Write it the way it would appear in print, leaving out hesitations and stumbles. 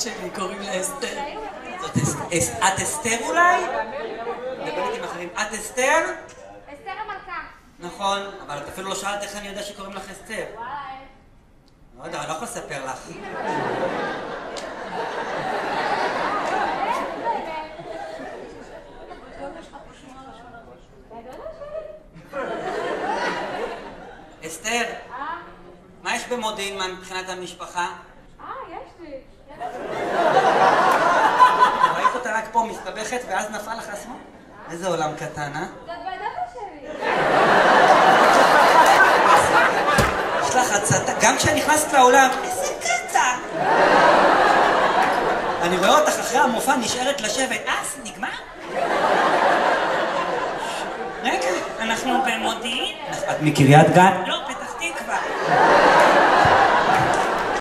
שלי, קוראים לה אסתר. את אסתר אולי? מדברת עם אחרים. את אסתר? אסתר המלכה. נכון, אבל את אפילו לא שאלת איך אני יודע שקוראים לך אסתר. לא יודע, אני לא יכול לספר לך. אסתר, מה יש במודיעין מבחינת המשפחה? יש לי. ראית אותה רק פה מסתבכת ואז נפל לך השמאל? איזה עולם קטן, אה? זאת בעדתה שלי. יש לך הצתה, גם כשנכנסת לעולם, איזה קטע! אני רואה אותך אחרי המופע נשארת לשבת, נגמר? רגע, אנחנו במודיעין? את מקריית גת? לא, פתח תקווה.